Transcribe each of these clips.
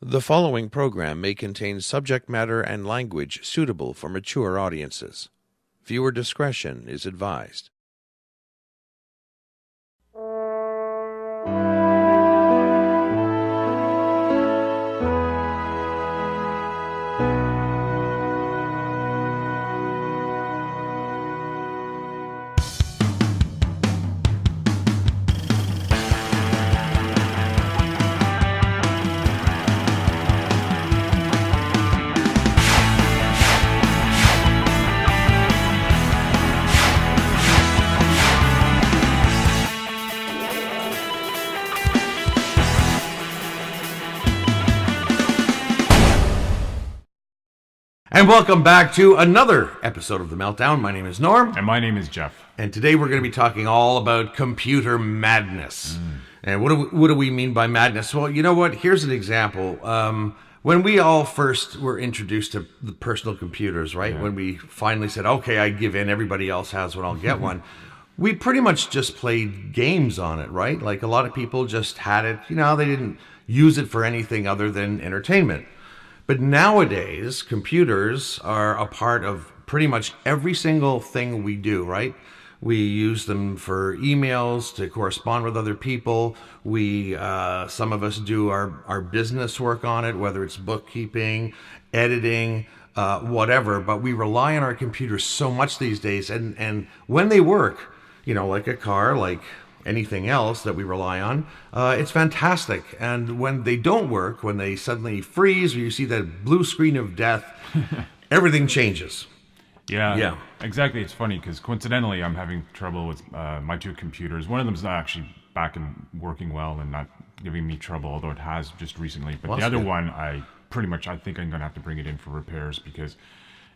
The following program may contain subject matter and language suitable for mature audiences. Viewer discretion is advised. And welcome back to another episode of The Meltdown. My name is Norm. And my name is Jeff. And today we're going to be talking all about computer madness. And what do we mean by madness? Well, you know what? Here's an example. When we all first were introduced to the personal computers, right? Yeah. When we finally said, okay, I give in, everybody else has one, I'll get one. We pretty much just played games on it, right? Like a lot of people just had it, they didn't use it for anything other than entertainment. But nowadays, computers are a part of pretty much every single thing we do, right? We use them for emails to correspond with other people. Some of us do our business work on it, whether it's bookkeeping, editing, whatever. But we rely on our computers so much these days. And when they work, like a car, like anything else that we rely on, it's fantastic. And when they don't work, when they suddenly freeze, or you see that blue screen of death, everything changes. Yeah, exactly. It's funny because coincidentally, I'm having trouble with my two computers. One of them is not actually back and working well and not giving me trouble, although it has just recently. But the other one, I think I'm going to have to bring it in for repairs because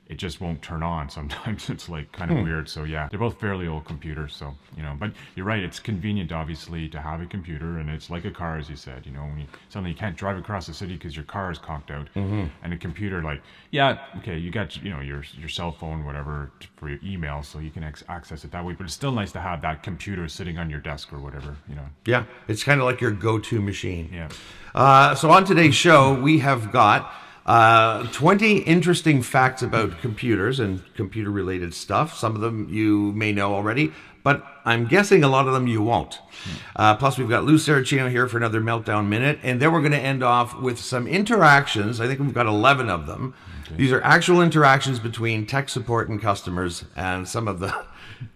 it just won't turn on. Sometimes it's like kind of weird. So yeah, they're both fairly old computers. So, but you're right. It's convenient, obviously, to have a computer, and it's like a car, as you said, when suddenly you can't drive across the city because your car is conked out, and a computer, you got, your cell phone, whatever, for your email, so you can access it that way. But it's still nice to have that computer sitting on your desk or whatever, Yeah, it's kind of like your go-to machine. Yeah. So on today's show, we have got 20 interesting facts about computers and computer-related stuff. Some of them you may know already, but I'm guessing a lot of them you won't. Plus, we've got Lou Saracino here for another Meltdown Minute, and then we're going to end off with some interactions. I think we've got 11 of them. Okay. These are actual interactions between tech support and customers, and some of the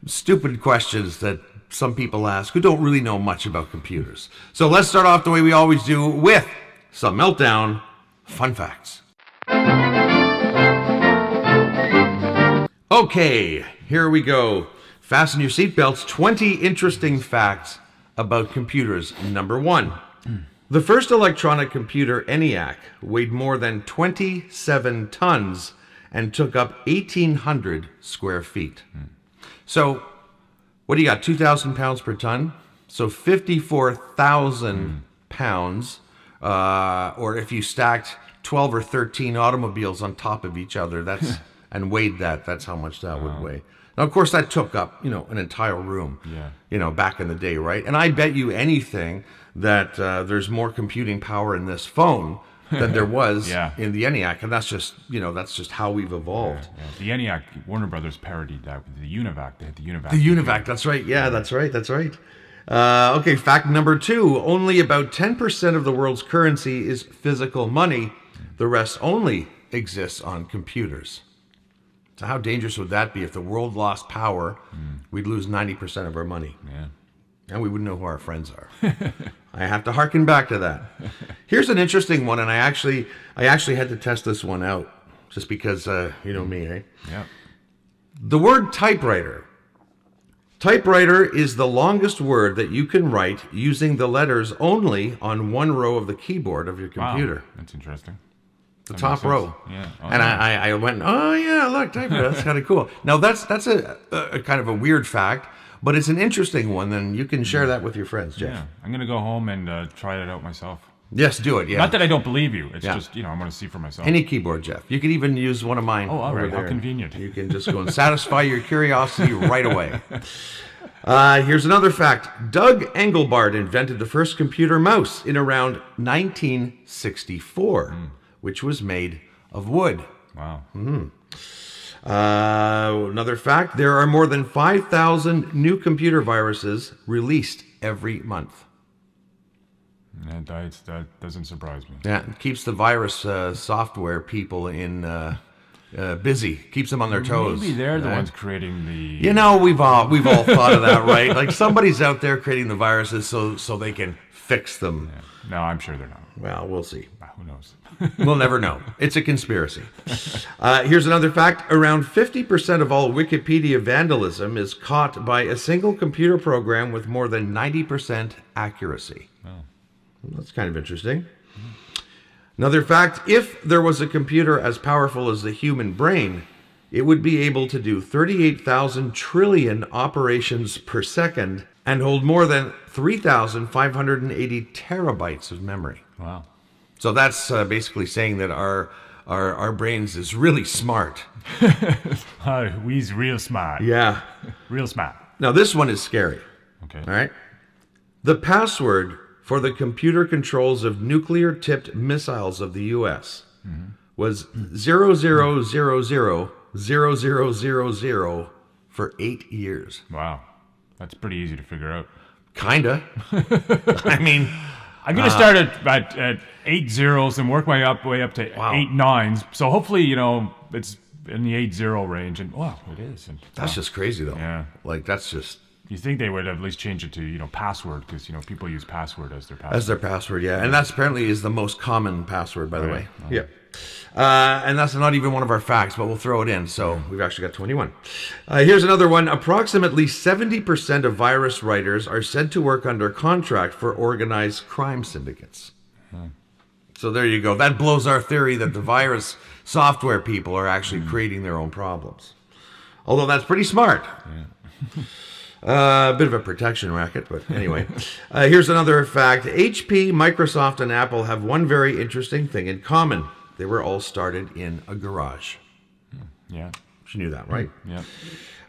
stupid questions that some people ask who don't really know much about computers. So let's start off the way we always do with some Meltdown Fun Facts. Okay, here we go. Fasten your seatbelts. 20 interesting facts about computers. Number 1. The first electronic computer, ENIAC, weighed more than 27 tons and took up 1,800 square feet. So, what do you got? 2,000 pounds per ton? So 54,000 pounds. Or if you stacked 12 or 13 automobiles on top of each other, and weighed that's how much that would weigh. Now, of course, that took up, an entire room, back in the day, right? And I bet you anything that there's more computing power in this phone than there was in the ENIAC. And that's just how we've evolved. Yeah. The ENIAC, Warner Brothers parodied that with the UNIVAC. They had the UNIVAC. The UNIVAC, that's right. Yeah, that's right. Okay, fact number 2. Only about 10% of the world's currency is physical money. The rest only exists on computers. So how dangerous would that be if the world lost power? We'd lose 90% of our money. Yeah. And we wouldn't know who our friends are. I have to harken back to that. Here's an interesting one, and I actually had to test this one out just because, me, eh? Yeah. The word typewriter. Typewriter is the longest word that you can write using the letters only on one row of the keyboard of your computer. Wow, that's interesting. The top row. Yeah. Oh, and I went, oh yeah, look, typewriter, that's kind of cool. Now that's a kind of a weird fact, but it's an interesting one, and you can share that with your friends, Jeff. Yeah, I'm going to go home and try it out myself. Yes, do it, yeah. Not that I don't believe you. It's just, I want to see for myself. Any keyboard, Jeff. You could even use one of mine. Oh, all right. How convenient. You can just go and satisfy your curiosity right away. Here's another fact. Doug Engelbart invented the first computer mouse in around 1964, which was made of wood. Wow. Another fact, there are more than 5,000 new computer viruses released every month. That doesn't surprise me. Yeah, it keeps the virus software people busy, keeps them on their toes. Maybe they're the ones creating the... You know, we've all thought of that, right? Like somebody's out there creating the viruses so they can fix them. Yeah. No, I'm sure they're not. Well, we'll see. Who knows? We'll never know. It's a conspiracy. Here's another fact. Around 50% of all Wikipedia vandalism is caught by a single computer program with more than 90% accuracy. Oh. Well, that's kind of interesting. Another fact, if there was a computer as powerful as the human brain, it would be able to do 38,000 trillion operations per second and hold more than 3,580 terabytes of memory. Wow. So that's basically saying that our brains is really smart. We's real smart. Yeah. Real smart. Now this one is scary. Okay. All right. The password for the computer controls of nuclear-tipped missiles of the U.S. was 00000000 for 8 years. Wow. That's pretty easy to figure out. Kinda. I mean... I'm going to start at 8 zeros and work my way up to 8 nines. So hopefully, it's in the 8-0 range. And, wow, it is. And, that's just crazy, though. Yeah. Like, that's just... You think they would at least change it to, password, because, people use password as their password. As their password, yeah. And that's apparently is the most common password, by the way. Oh. Yeah. And that's not even one of our facts, but we'll throw it in. So we've actually got 21. Here's another one. Approximately 70% of virus writers are said to work under contract for organized crime syndicates. So there you go. That blows our theory that the virus software people are actually creating their own problems. Although that's pretty smart. Yeah. A bit of a protection racket, but anyway. Here's another fact. HP, Microsoft, and Apple have one very interesting thing in common. They were all started in a garage. Yeah. You knew that, right?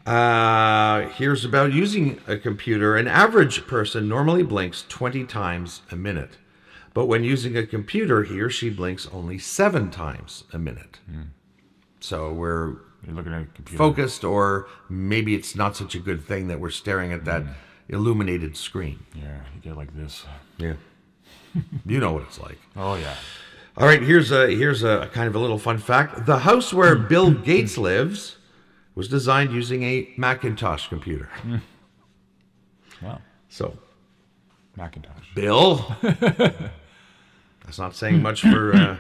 Yeah. Here's about using a computer. An average person normally blinks 20 times a minute. But when using a computer, he or she blinks only 7 times a minute. So you're looking at a computer. Focused, or maybe it's not such a good thing that we're staring at that illuminated screen. Yeah, you get like this. Yeah. You know what it's like. Oh, yeah. All right, here's a kind of a little fun fact. The house where Bill Gates lives was designed using a Macintosh computer. Wow. So, Macintosh. Bill. That's not saying much for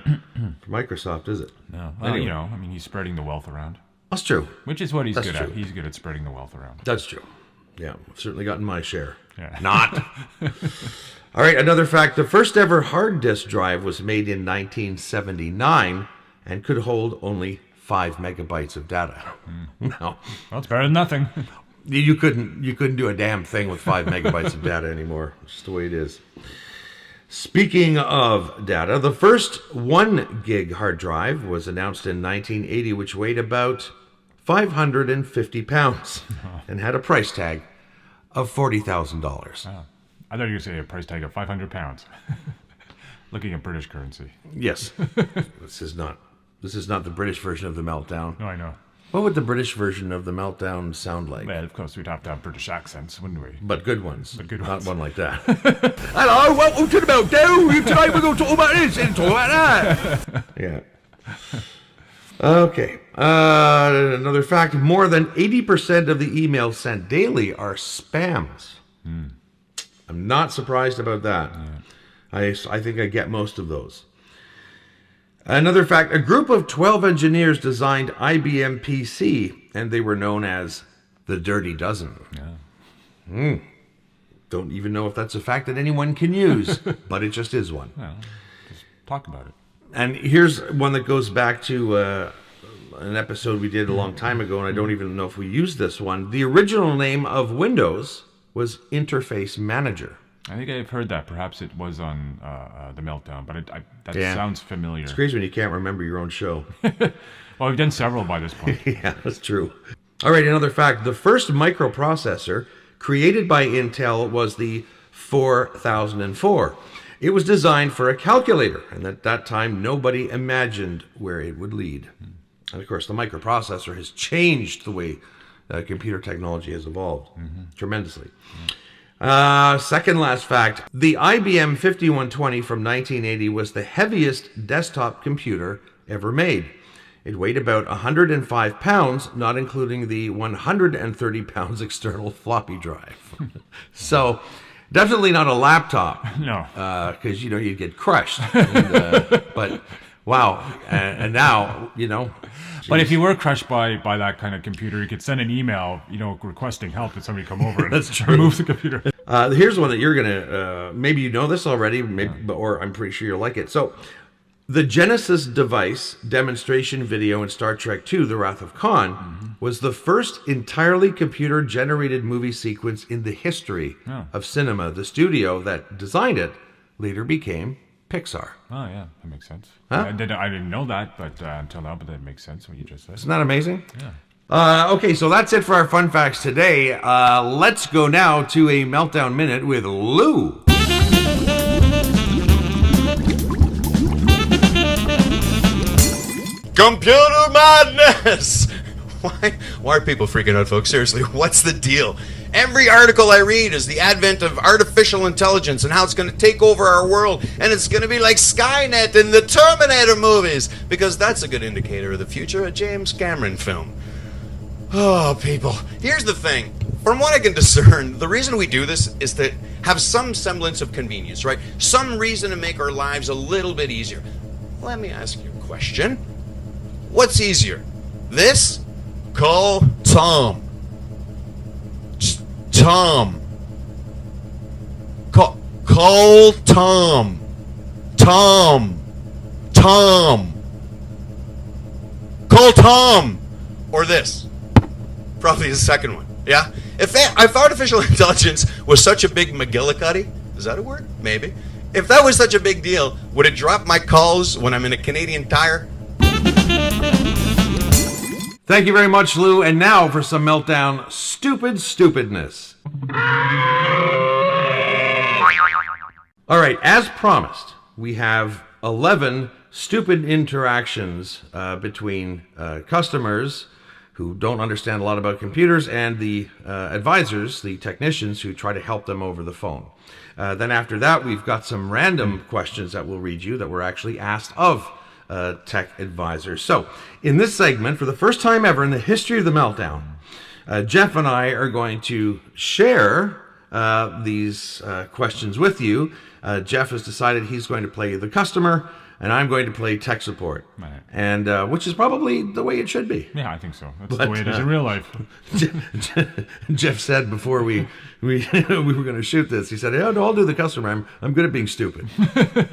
Microsoft, is it? No. Well, Anyway. he's spreading the wealth around. That's true. Which is what he's That's good true. at. He's good at spreading the wealth around. That's true. Yeah, I've certainly gotten my share. Yeah. Not. All right, another fact. The first ever hard disk drive was made in 1979 and could hold only 5 megabytes of data. No. Well, it's better than nothing. You couldn't do a damn thing with 5 megabytes of data anymore. It's just the way it is. Speaking of data, the first 1 gig hard drive was announced in 1980, which weighed about 550 pounds and had a price tag of $40,000. Oh. I thought you were going to say a price tag of 500 pounds. Looking at British currency. Yes. This is not the British version of the Meltdown. No, I know. What would the British version of the Meltdown sound like? Well, of course, we'd have to have British accents, wouldn't we? But good ones. Not one like that. Hello, welcome to the Meltdown. Today we're going to talk about this and talk about that. Yeah. Okay. Another fact. More than 80% of the emails sent daily are spams. I'm not surprised about that. Yeah. I think I get most of those. Another fact, a group of 12 engineers designed IBM PC, and they were known as the Dirty Dozen. Yeah. Don't even know if that's a fact that anyone can use, but it just is one. Well, just talk about it. And here's one that goes back to an episode we did a long time ago, and I don't even know if we used this one. The original name of Windows was Interface Manager. I think I've heard that. Perhaps it was on the Meltdown, but that sounds familiar. It's crazy when you can't remember your own show. Well, we've done several by this point. Yeah, that's true. All right, another fact. The first microprocessor created by Intel was the 4004. It was designed for a calculator, and at that time, nobody imagined where it would lead. And of course, the microprocessor has changed the way computer technology has evolved tremendously. Second last fact, the IBM 5120 from 1980 was the heaviest desktop computer ever made. It weighed about 105 pounds, not including the 130 pounds external floppy drive. So, definitely not a laptop. No. Because, you'd get crushed. But, wow. And now, But if you were crushed by that kind of computer, you could send an email, requesting help that somebody come over and remove the computer. Here's one that you're going to, maybe you know this already, or I'm pretty sure you'll like it. So, the Genesis device demonstration video in Star Trek II, The Wrath of Khan, was the first entirely computer-generated movie sequence in the history of cinema. The studio that designed it later became Pixar. Oh, yeah, that makes sense. Huh? I didn't know that, but until now, but that makes sense what you just said. Isn't that amazing? Yeah. Okay, so that's it for our fun facts today. Let's go now to a Meltdown Minute with Lou. Computer madness! Why are people freaking out, folks? Seriously, what's the deal? Every article I read is the advent of artificial intelligence and how it's going to take over our world, and it's going to be like Skynet in the Terminator movies, because that's a good indicator of the future, a James Cameron film. Oh, people. Here's the thing. From what I can discern, the reason we do this is to have some semblance of convenience, right? Some reason to make our lives a little bit easier. Let me ask you a question. What's easier? This? Call Tom. Just Tom. Call Tom. Tom. Tom. Call Tom. Or this. Probably the second one. Yeah? If artificial intelligence was such a big McGillicuddy, is that a word? Maybe. If that was such a big deal, would it drop my calls when I'm in a Canadian Tire? Thank you very much, Lou. And now for some Meltdown stupidness. All right, as promised, we have 11 stupid interactions between customers who don't understand a lot about computers and the advisors, the technicians who try to help them over the phone. Then after that, we've got some random questions that we'll read you that were actually asked of tech advisors. So, in this segment, for the first time ever in the history of the Meltdown, Jeff and I are going to share these questions with you. Jeff has decided he's going to play the customer, and I'm going to play tech support, and which is probably the way it should be. Yeah, I think so. That's the way it is in real life. Jeff said before we were going to shoot this, he said, "Oh, no, I'll do the customer. I'm good at being stupid."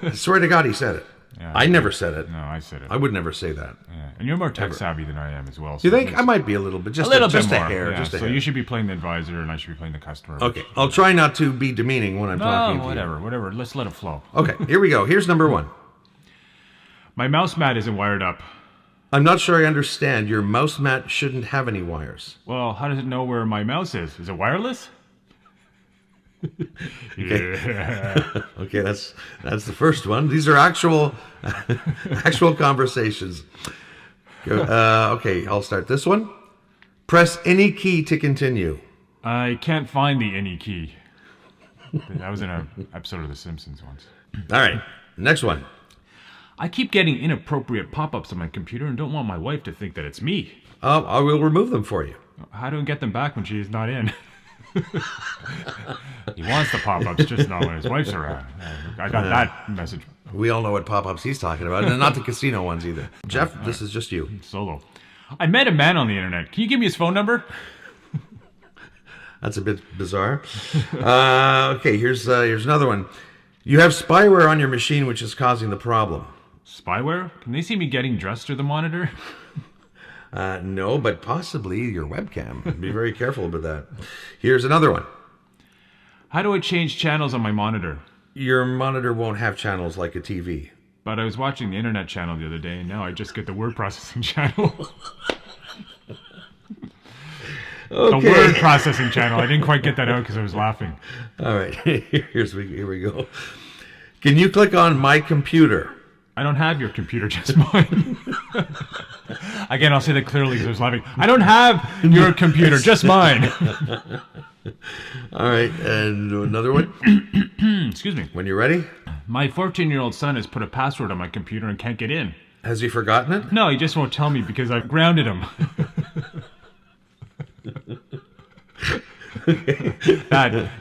I swear to God, he said it. Yeah, I never said it. No, I said it. I would never say that. Yeah. And you're more tech savvy than I am as well. So you think? I might be a little bit. Just a bit more. Hair. Yeah. Just a so hair. You should be playing the advisor and I should be playing the customer. Okay. I'll try not to be demeaning when I'm talking to you. Whatever. Let's let it flow. Okay. Here we go. Here's number one. My mouse mat isn't wired up. I'm not sure I understand. Your mouse mat shouldn't have any wires. Well, how does it know where my mouse is? Is it wireless? Okay. Yeah. Okay, that's the first one. These are actual conversations. Okay, I'll start this one. Press any key to continue. I can't find the any key. That was in an episode of The Simpsons once. All right, next one. I keep getting inappropriate pop-ups on my computer and don't want my wife to think that it's me. I will remove them for you. How do I get them back when she's not in? He wants the pop-ups, just not when his wife's around. I got that message. We all know what pop-ups he's talking about, and not the casino ones either. Jeff, this is just you. Solo. I met a man on the internet. Can you give me his phone number? That's a bit bizarre. Okay, here's another one. You have spyware on your machine, which is causing the problem. Spyware? Can they see me getting dressed through the monitor? No, but possibly your webcam. Be very careful about that. Here's another one. How do I change channels on my monitor? Your monitor won't have channels like a TV. But I was watching the internet channel the other day, and now I just get the word processing channel. The word processing channel. I didn't quite get that out because I was laughing. All right. Here we go. Can you click on my computer? I don't have your computer, just mine. Again, I'll say that clearly because I was laughing. I don't have your computer, just mine. All right, and another one. Excuse me. When you're ready. My 14-year-old son has put a password on my computer and can't get in. Has he forgotten it? No, he just won't tell me because I've grounded him.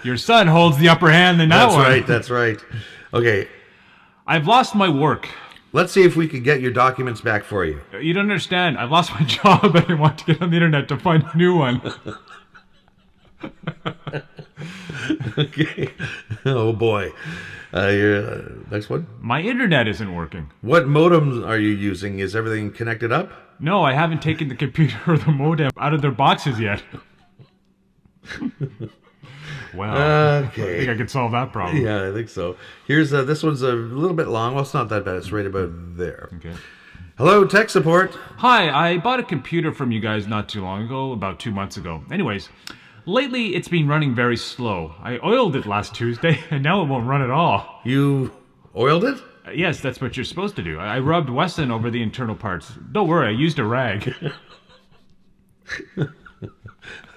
Your son holds the upper hand in that one. That's right. Okay. I've lost my work. Let's see if we can get your documents back for you. You don't understand. I've lost my job and I want to get on the internet to find a new one. Okay. Oh, boy. Next one. My internet isn't working. What modems are you using? Is everything connected up? No, I haven't taken the computer or the modem out of their boxes yet. Wow. Okay. I think I could solve that problem. Yeah, I think so. Here's this one's a little bit long. Well, it's not that bad. It's right about there. Okay. Hello, tech support. Hi, I bought a computer from you guys not too long ago, about 2 months ago. Anyways, lately it's been running very slow. I oiled it last Tuesday, and now it won't run at all. You oiled it? Yes, that's what you're supposed to do. I rubbed Wesson over the internal parts. Don't worry, I used a rag.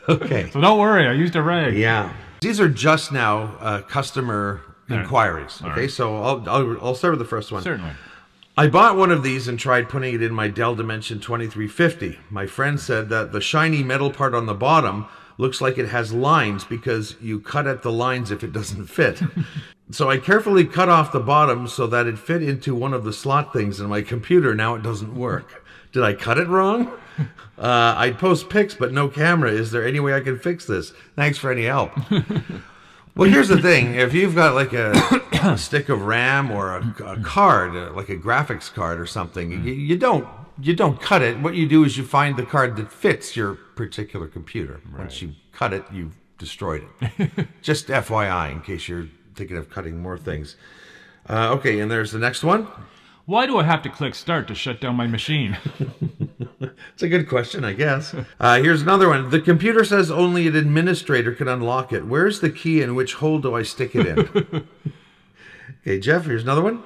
Okay. So don't worry, I used a rag. Yeah. These are just now customer inquiries. Okay, right. so I'll start with the first one. Certainly. I bought one of these and tried putting it in my Dell Dimension 2350. My friend said that the shiny metal part on the bottom looks like it has lines because you cut at the lines if it doesn't fit. So I carefully cut off the bottom so that it fit into one of the slot things in my computer. Now it doesn't work. Did I cut it wrong? I'd post pics, but no camera. Is there any way I can fix this? Thanks for any help. Well, here's the thing. If you've got like a stick of RAM or a card, like a graphics card or something, you don't cut it. What you do is you find the card that fits your particular computer. Right. Once you cut it, you've destroyed it. Just FYI, in case you're thinking of cutting more things. Okay, and there's the next one. Why do I have to click start to shut down my machine? It's a good question, I guess. Here's another one. The computer says only an administrator can unlock it. Where's the key and which hole do I stick it in? Okay, Jeff, here's another one.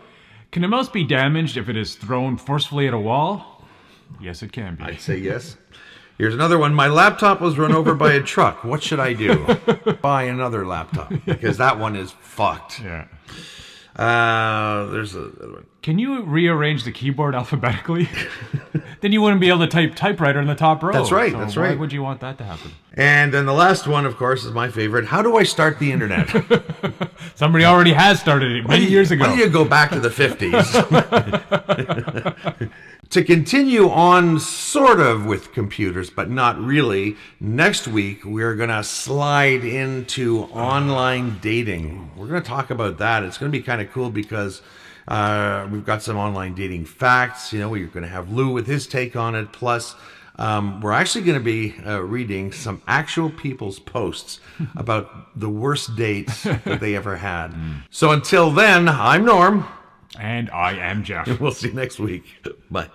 Can a mouse be damaged if it is thrown forcefully at a wall? Yes, it can be. I'd say yes. Here's another one. My laptop was run over by a truck. What should I do? Buy another laptop, because that one is fucked. Yeah. There's another one. Can you rearrange the keyboard alphabetically? Then you wouldn't be able to type typewriter in the top row. That's right, So that's why right. would you want that to happen? And then the last one, of course, is my favorite. How do I start the internet? Somebody already has started it many years ago. Why don't you go back to the 50s? To continue on sort of with computers, but not really, next week we're going to slide into online dating. We're going to talk about that. It's going to be kind of cool because we've got some online dating facts. You know, we're going to have Lou with his take on it. Plus, we're actually going to be reading some actual people's posts about the worst dates that they ever had. So until then, I'm Norm. And I am Jeff. We'll see you next week. Bye.